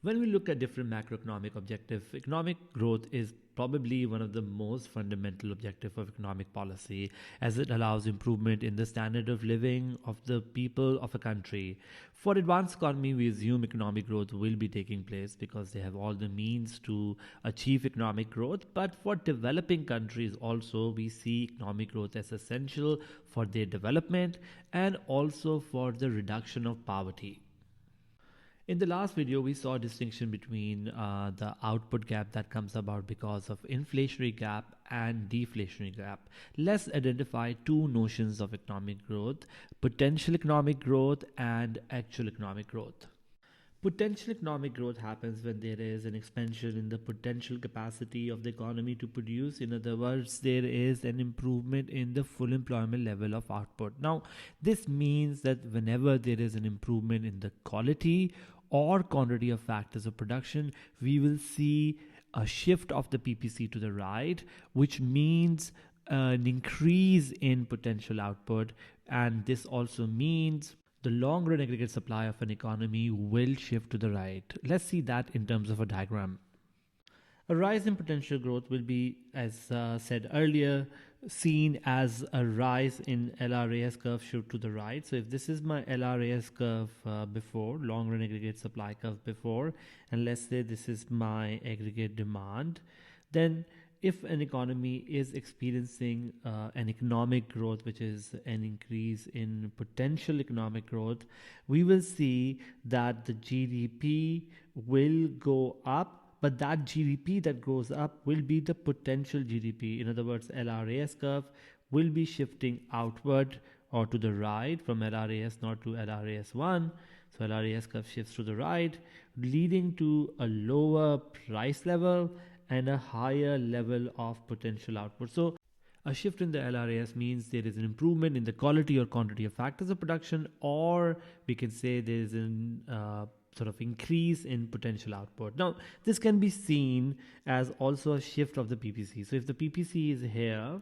When we look at different macroeconomic objectives, economic growth is probably one of the most fundamental objectives of economic policy, as it allows improvement in the standard of living of the people of a country. For advanced economy, we assume economic growth will be taking place because they have all the means to achieve economic growth. But for developing countries also, we see economic growth as essential for their development and also for the reduction of poverty. In the last video, we saw a distinction between the output gap that comes about because of inflationary gap and deflationary gap. Let's identify two notions of economic growth: potential economic growth and actual economic growth. Potential economic growth happens when there is an expansion in the potential capacity of the economy to produce. In other words, there is an improvement in the full employment level of output. Now, this means that whenever there is an improvement in the quality or quantity of factors of production, we will see a shift of the PPC to the right, which means an increase in potential output. And this also means the long run aggregate supply of an economy will shift to the right. Let's see that in terms of a diagram. A rise in potential growth will be, as said earlier, seen as a rise in LRAS curve shift to the right. So if this is my LRAS curve before, long run aggregate supply curve before, and let's say this is my aggregate demand, then if an economy is experiencing an economic growth, which is an increase in potential economic growth, we will see that the GDP will go up, but that GDP that goes up will be the potential GDP. In other words, LRAS curve will be shifting outward or to the right from LRAS not to LRAS1. So LRAS curve shifts to the right, leading to a lower price level and a higher level of potential output. So a shift in the LRAS means there is an improvement in the quality or quantity of factors of production, or we can say there is an sort of increase in potential output. Now, this can be seen as also a shift of the PPC. So if the PPC is here,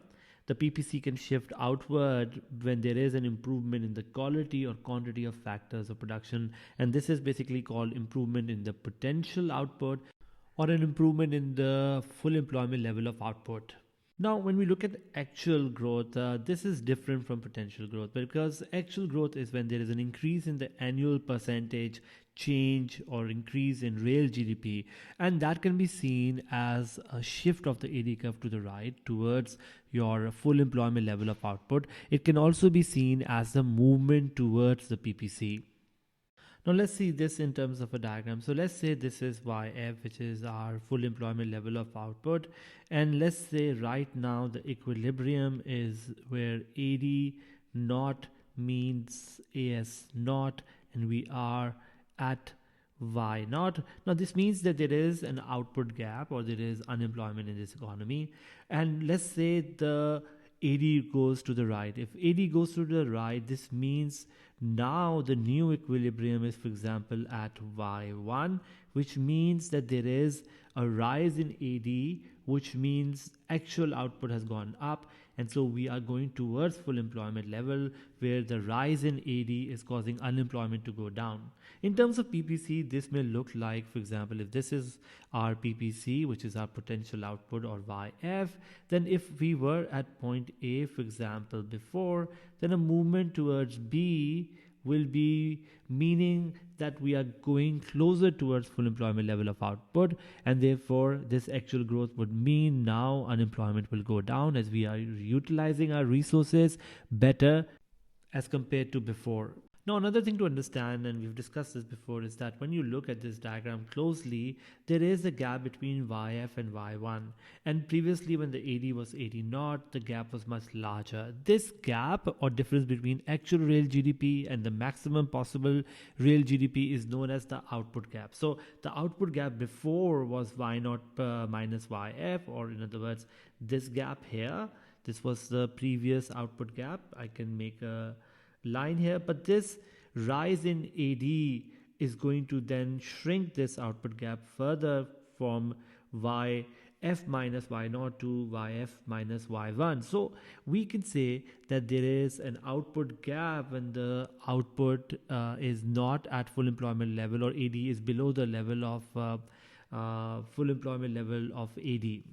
the PPC can shift outward when there is an improvement in the quality or quantity of factors of production. And this is basically called improvement in the potential output or an improvement in the full employment level of output. Now, when we look at actual growth, this is different from potential growth, because actual growth is when there is an increase in the annual percentage change or increase in real GDP, and that can be seen as a shift of the AD curve to the right towards your full employment level of output. It can also be seen as the movement towards the PPC. Now let's see this in terms of a diagram. So let's say this is YF, which is our full employment level of output. And let's say right now the equilibrium is where AD naught means AS naught, and we are at Y naught. Now this means that there is an output gap or there is unemployment in this economy. And let's say the AD goes to the right. If AD goes to the right, this means now the new equilibrium is, for example, at Y1, which means that there is a rise in AD, which means actual output has gone up. And so we are going towards full employment level, where the rise in AD is causing unemployment to go down. In terms of PPC, this may look like, for example, if this is our PPC, which is our potential output, or YF, then if we were at point A, for example, before, then a movement towards B will be meaning that we are going closer towards full employment level of output, and therefore this actual growth would mean now unemployment will go down as we are utilizing our resources better as compared to before. Now, another thing to understand, and we've discussed this before, is that when you look at this diagram closely, there is a gap between YF and Y1. And previously, when the AD was 80 naught, the gap was much larger. This gap or difference between actual real GDP and the maximum possible real GDP is known as the output gap. So the output gap before was Y naught minus YF, or in other words, this gap here, this was the previous output gap. I can make a line here, but this rise in AD is going to then shrink this output gap further from YF f minus y naught to yf minus y1. So we can say that there is an output gap when the output is not at full employment level, or AD is below the level of full employment level of AD.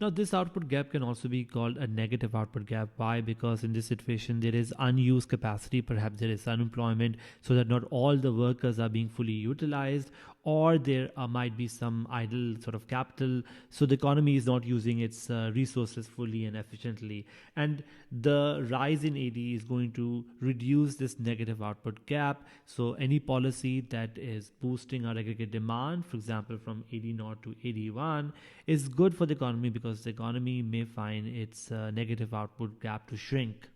Now, this output gap can also be called a negative output gap. Why? Because in this situation, there is unused capacity, perhaps there is unemployment, so that not all the workers are being fully utilized, or there might be some idle sort of capital, so the economy is not using its resources fully and efficiently. And the rise in AD is going to reduce this negative output gap. So any policy that is boosting our aggregate demand, for example, from AD0 to AD1, is good for the economy, because the economy may find its negative output gap to shrink.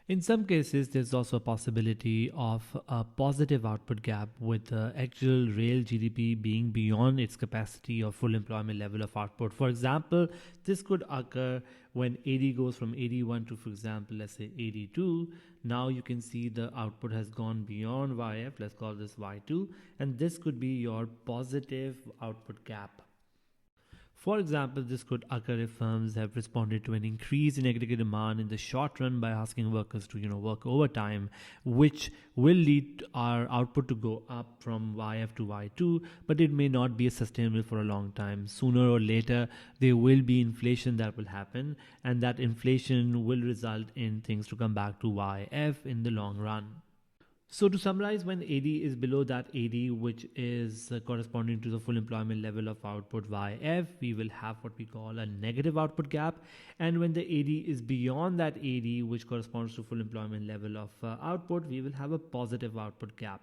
In some cases, there's also a possibility of a positive output gap, with the actual real GDP being beyond its capacity or full employment level of output. For example, this could occur when AD goes from AD1 to, for example, let's say AD2. Now you can see the output has gone beyond YF, let's call this Y2, and this could be your positive output gap. For example, this could occur if firms have responded to an increase in aggregate demand in the short run by asking workers to, work overtime, which will lead our output to go up from YF to Y2, but it may not be sustainable for a long time. Sooner or later, there will be inflation that will happen, and that inflation will result in things to come back to YF in the long run. So to summarize, when AD is below that AD, which is corresponding to the full employment level of output YF, we will have what we call a negative output gap. And when the AD is beyond that AD, which corresponds to full employment level of output, we will have a positive output gap.